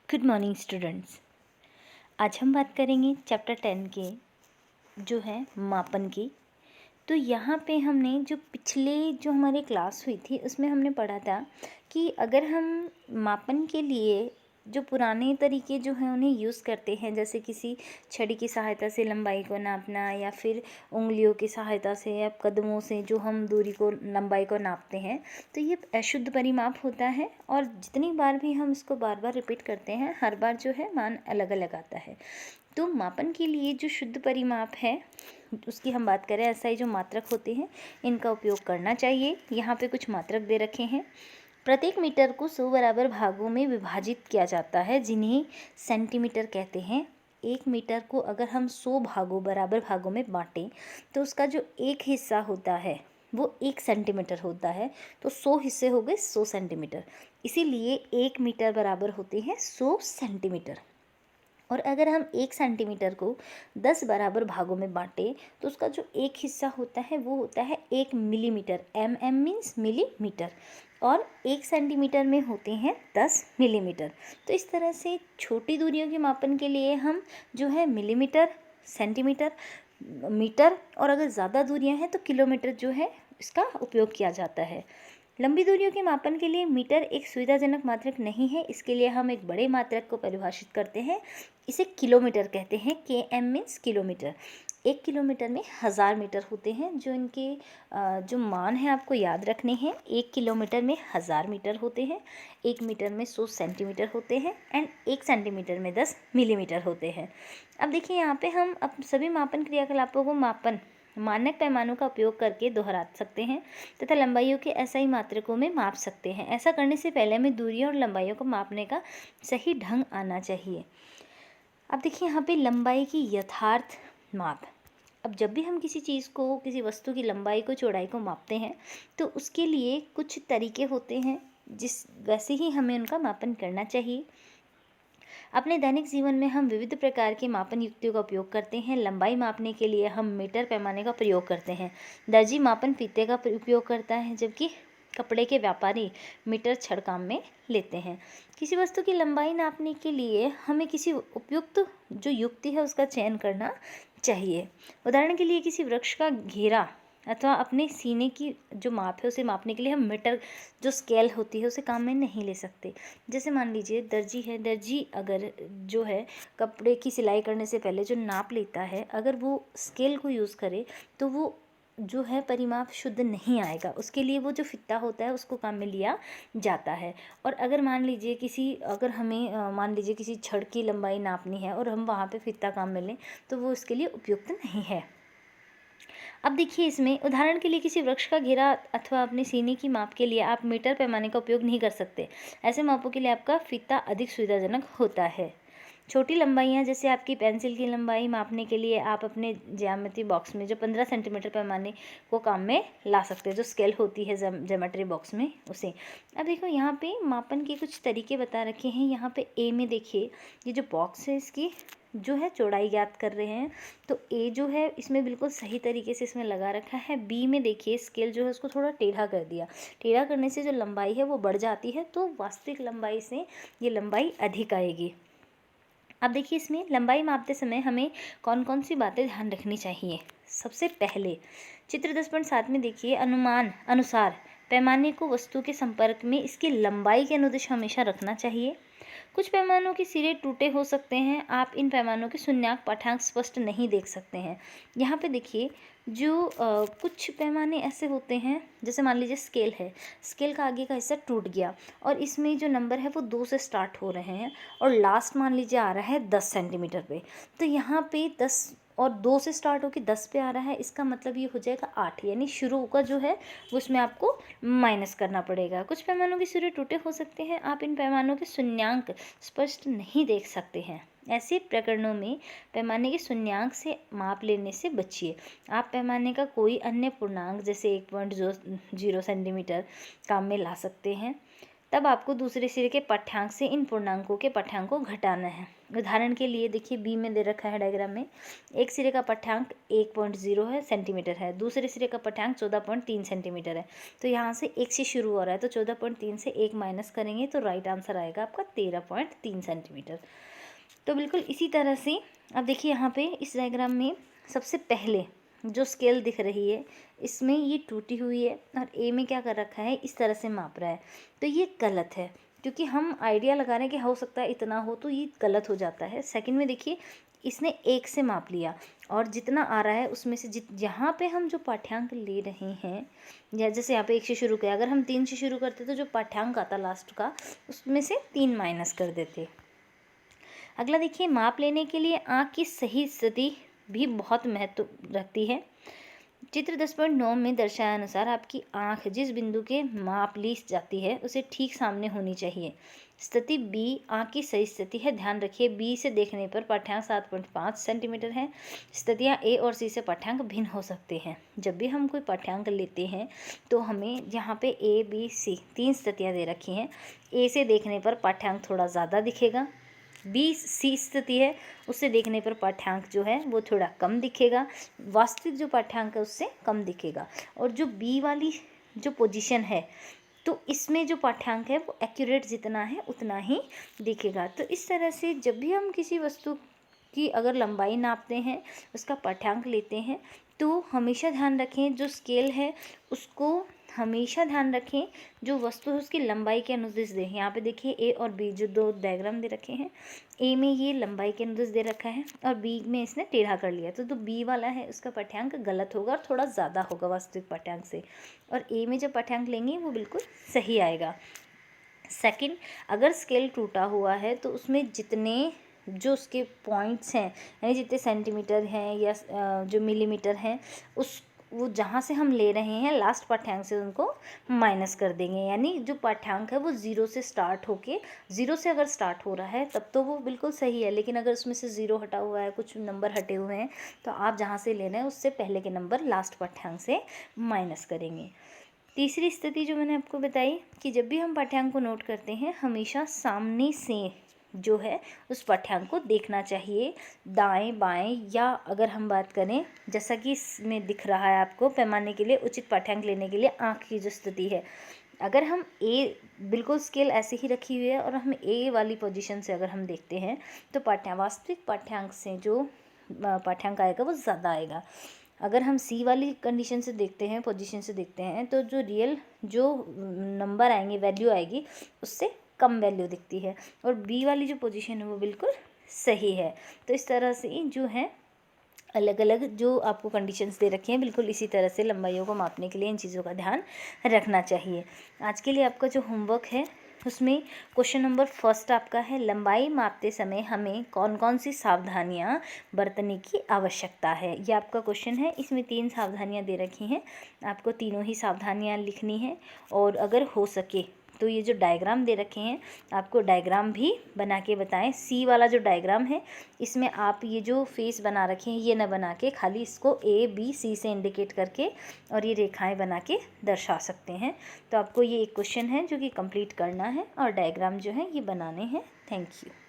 Good morning students. आज हम बात करेंगे चैप्टर 10 के जो है मापन की। तो यहाँ पे हमने जो पिछले जो हमारी क्लास हुई थी उसमें हमने पढ़ा था कि अगर हम मापन के लिए जो पुराने तरीके जो हैं उन्हें यूज़ करते हैं, जैसे किसी छड़ी की सहायता से लंबाई को नापना या फिर उंगलियों की सहायता से या कदमों से जो हम दूरी को लंबाई को नापते हैं, तो ये अशुद्ध परिमाप होता है। और जितनी बार भी हम इसको बार बार रिपीट करते हैं, हर बार जो है मान अलग अलग आता है। तो मापन के लिए जो शुद्ध परिमाप है उसकी हम बात करें, ऐसा ही जो मात्रक होते हैं इनका उपयोग करना चाहिए। यहाँ पे कुछ मात्रक दे रखे हैं। प्रत्येक मीटर को 100 बराबर भागों में विभाजित किया जाता है, जिन्हें सेंटीमीटर कहते हैं। एक मीटर को अगर हम 100 बराबर भागों में बांटें तो उसका जो एक हिस्सा होता है वो 1 सेंटीमीटर होता है। तो 100 हिस्से हो गए 100 सेंटीमीटर, इसीलिए 1 मीटर बराबर होते हैं 100 सेंटीमीटर। और अगर हम 1 सेंटीमीटर को 10 बराबर भागों में बांटें तो उसका जो एक हिस्सा होता है वो होता है 1 मिलीमीटर। एम मीन्स मिलीमीटर, और 1 सेंटीमीटर में होते हैं 10 मिलीमीटर। तो इस तरह से छोटी दूरियों के मापन के लिए हम जो है मिलीमीटर, सेंटीमीटर, मीटर, और अगर ज़्यादा दूरियां हैं तो किलोमीटर जो है इसका उपयोग किया जाता है। लंबी दूरियों के मापन के लिए मीटर एक सुविधाजनक मात्रक नहीं है। इसके लिए हम एक बड़े मात्रक को परिभाषित करते हैं, इसे किलोमीटर कहते हैं। km means kilometre. 1 किलोमीटर में 1000 मीटर होते हैं। जो इनके जो मान हैं आपको याद रखने हैं। 1 किलोमीटर में 1000 मीटर होते हैं, 1 मीटर में 100 सेंटीमीटर होते हैं, एंड 1 सेंटीमीटर में 10 मिलीमीटर होते हैं। अब देखिए यहाँ पे हम अब सभी मापन क्रियाकलापों को मानक पैमानों का उपयोग करके दोहरा सकते हैं तथा लंबाइयों के SI मात्रकों में माप सकते हैं। ऐसा करने से पहले हमें दूरियों और लंबाइयों को मापने का सही ढंग आना चाहिए। अब देखिए यहाँ पे लंबाई की यथार्थ माप। अब जब भी हम किसी चीज़ को, किसी वस्तु की लंबाई को, चौड़ाई को मापते हैं तो उसके लिए कुछ तरीके होते हैं, वैसे ही हमें उनका मापन करना चाहिए। अपने दैनिक जीवन में हम विविध प्रकार के मापन युक्तियों का उपयोग करते हैं। लंबाई मापने के लिए हम मीटर पैमाने का प्रयोग करते हैं। दर्जी मापन फीते का उपयोग करता है, जबकि कपड़े के व्यापारी मीटर छड़ काम में लेते हैं। किसी वस्तु की लंबाई नापने के लिए हमें किसी उपयुक्त जो युक्ति है उसका चयन करना चाहिए। उदाहरण के लिए किसी वृक्ष का घेरा अथवा अपने सीने की जो माप है उसे मापने के लिए हम मीटर जो स्केल होती है उसे काम में नहीं ले सकते। जैसे मान लीजिए दर्जी है, दर्जी अगर जो है कपड़े की सिलाई करने से पहले जो नाप लेता है, अगर वो स्केल को यूज़ करे तो वो जो है परिमाप शुद्ध नहीं आएगा। उसके लिए वो जो फित्ता होता है उसको काम में लिया जाता है। और अगर मान लीजिए अगर हमें मान लीजिए किसी छड़ की लंबाई नापनी है और हम वहाँ पे फित्ता काम में लें तो वो उसके लिए उपयुक्त नहीं है। अब देखिए इसमें उदाहरण के लिए किसी वृक्ष का घेरा अथवा अपने सीने की माप के लिए आप मीटर पैमाने का उपयोग नहीं कर सकते। ऐसे मापों के लिए आपका फीता अधिक सुविधाजनक होता है। छोटी लंबाइयाँ, जैसे आपकी पेंसिल की लंबाई मापने के लिए आप अपने ज्यामिति बॉक्स में जो 15 सेंटीमीटर पैमाने को काम में ला सकते हैं, जो स्केल होती है ज्योमेट्री बॉक्स में उसे। अब देखो यहाँ पे मापन के कुछ तरीके बता रखे हैं। यहाँ पे ए में देखिए ये जो बॉक्स है इसकी जो है चौड़ाई ज्ञात कर रहे हैं, तो ए जो है इसमें बिल्कुल सही तरीके से इसमें लगा रखा है। बी में देखिए स्केल जो है उसको थोड़ा टेढ़ा कर दिया। टेढ़ा करने से जो लंबाई है वो बढ़ जाती है, तो वास्तविक लंबाई से ये लंबाई अधिक आएगी। अब देखिए इसमें लंबाई मापते समय हमें कौन कौन सी बातें ध्यान रखनी चाहिए। सबसे पहले चित्र 10.7 में देखिए अनुमान अनुसार पैमाने को वस्तु के संपर्क में इसकी लंबाई के अनुदिश हमेशा रखना चाहिए। कुछ पैमानों के सिरे टूटे हो सकते हैं। आप इन पैमानों के शून्याक पाठ्यांक स्पष्ट नहीं देख सकते हैं। यहाँ पे देखिए जो कुछ पैमाने ऐसे होते हैं, जैसे मान लीजिए स्केल है, स्केल का आगे का हिस्सा टूट गया और इसमें जो नंबर है वो 2 से स्टार्ट हो रहे हैं और लास्ट मान लीजिए आ रहा है 10 सेंटीमीटर पे। तो यहाँ पे 10 और 2 से स्टार्ट होकर 10 पे आ रहा है, इसका मतलब ये हो जाएगा 8, यानी शुरू का जो है वो उसमें आपको माइनस करना पड़ेगा। कुछ पैमानों के सिरे टूटे हो सकते हैं। आप इन पैमानों के शून्यांक स्पष्ट नहीं देख सकते हैं। ऐसे प्रकरणों में पैमाने के शून्यांक से माप लेने से बचिए। आप पैमाने का कोई अन्य पूर्णांक जैसे 1.0 सेंटीमीटर काम में ला सकते हैं। तब आपको दूसरे सिरे के पाठ्यांक से इन पूर्णांकों के पाठ्यांक को घटाना है। उदाहरण के लिए देखिए बी में दे रखा है डायग्राम में, एक सिरे का पाठ्यांक 1.0 है सेंटीमीटर है, दूसरे सिरे का पाठ्यांक 14.3 सेंटीमीटर है। तो यहाँ से 1 से शुरू हो रहा है, तो 14.3 से 1 माइनस करेंगे तो राइट आंसर आएगा आपका 13.3 सेंटीमीटर। तो बिल्कुल इसी तरह से अब देखिए यहाँ पे इस डायग्राम में सबसे पहले जो स्केल दिख रही है इसमें ये टूटी हुई है और ए में क्या कर रखा है, इस तरह से माप रहा है। तो ये गलत है, क्योंकि हम आइडिया लगा रहे हैं कि हो सकता है इतना हो, तो ये गलत हो जाता है। सेकंड में देखिए इसने 1 से माप लिया और जितना आ रहा है उसमें से जहाँ पे हम जो पाठ्यांक ले रहे हैं, या जैसे यहाँ पे 1 से शुरू किया, अगर हम 3 से शुरू करते तो जो पाठ्यांक आता लास्ट का उसमें से 3 माइनस कर देते। अगला देखिए, माप लेने के लिए आँख की सही स्थिति भी बहुत महत्व रखती है। चित्र 10.9 में दर्शाया अनुसार आपकी आँख जिस बिंदु के माप ली जाती है उसे ठीक सामने होनी चाहिए। स्थिति बी आँख की सही स्थिति है। ध्यान रखिए बी से देखने पर पाठ्यांक 7.5 सेंटीमीटर है। स्थितियाँ ए और सी से पाठ्यांक भिन्न हो सकते हैं। जब भी हम कोई पाठ्यांक लेते हैं तो हमें यहाँ पे ए बी सी 3 स्थितियाँ दे रखी हैं। ए से देखने पर पाठ्यांक थोड़ा ज़्यादा दिखेगा, बी सी स्थिति है उससे देखने पर पाठ्यांक जो है वो थोड़ा कम दिखेगा, वास्तविक जो पाठ्यांक है उससे कम दिखेगा। और जो बी वाली जो पोजीशन है तो इसमें जो पाठ्यांक है वो एक्यूरेट जितना है उतना ही दिखेगा। तो इस तरह से जब भी हम किसी वस्तु की अगर लंबाई नापते हैं, उसका पाठ्यांक लेते हैं, तो हमेशा ध्यान रखें जो स्केल है उसको हमेशा ध्यान रखें जो वस्तु है उसकी लंबाई के अनुदिश दें। यहाँ पे देखिए ए और बी जो 2 डायग्राम दे रखे हैं, ए में ये लंबाई के अनुदिश दे रखा है और बी में इसने टेढ़ा कर लिया, तो जो बी वाला है उसका पाठ्यांक गलत होगा और थोड़ा ज़्यादा होगा वास्तविक पाठ्यांक से, और ए में जब पाठ्यांक लेंगे वो बिल्कुल सही आएगा। सेकंड, अगर स्केल टूटा हुआ है तो उसमें जितने जो उसके पॉइंट्स हैं, यानी जितने सेंटीमीटर हैं या जो मिलीमीटर हैं, उस वो जहाँ से हम ले रहे हैं लास्ट पाठ्यांक से उनको माइनस कर देंगे। यानी जो पाठ्यांक है वो 0 से स्टार्ट होके, 0 से अगर स्टार्ट हो रहा है तब तो वो बिल्कुल सही है, लेकिन अगर उसमें से 0 हटा हुआ है, कुछ नंबर हटे हुए हैं, तो आप जहाँ से ले रहे हैं उससे पहले के नंबर लास्ट पाठ्यांक से माइनस करेंगे। तीसरी स्थिति जो मैंने आपको बताई कि जब भी हम पाठ्यांक को नोट करते हैं हमेशा सामने से जो है उस पाठ्यांक को देखना चाहिए, दाएं बाएं, या अगर हम बात करें जैसा कि इसमें दिख रहा है आपको, पैमाने के लिए उचित पाठ्यांक लेने के लिए आँख की जो स्थिति है, अगर हम ए बिल्कुल स्केल ऐसे ही रखी हुई है और हम ए वाली पोजीशन से अगर हम देखते हैं तो वास्तविक पाठ्यांक से जो पाठ्यांक आएगा वो ज़्यादा आएगा। अगर हम सी वाली कंडीशन से देखते हैं, पोजीशन से देखते हैं, तो जो रियल जो नंबर आएंगे, वैल्यू आएगी, उससे कम वैल्यू दिखती है, और बी वाली जो पोजीशन है वो बिल्कुल सही है। तो इस तरह से जो है अलग अलग जो आपको कंडीशंस दे रखी हैं, बिल्कुल इसी तरह से लंबाइयों को मापने के लिए इन चीज़ों का ध्यान रखना चाहिए। आज के लिए आपका जो होमवर्क है उसमें क्वेश्चन नंबर फर्स्ट आपका है, लंबाई मापते समय हमें कौन कौन सी सावधानियां बरतने की आवश्यकता है। ये आपका क्वेश्चन है, इसमें 3 सावधानियां दे रखी हैं, आपको तीनों ही सावधानियां लिखनी है, और अगर हो सके तो ये जो डायग्राम दे रखे हैं आपको डायग्राम भी बना के बताएं। सी वाला जो डायग्राम है इसमें आप ये जो फेस बना रखे हैं ये ना बना के खाली इसको ए बी सी से इंडिकेट करके और ये रेखाएं बना के दर्शा सकते हैं। तो आपको ये एक क्वेश्चन है जो कि कंप्लीट करना है और डायग्राम जो है ये बनाने हैं। Thank you.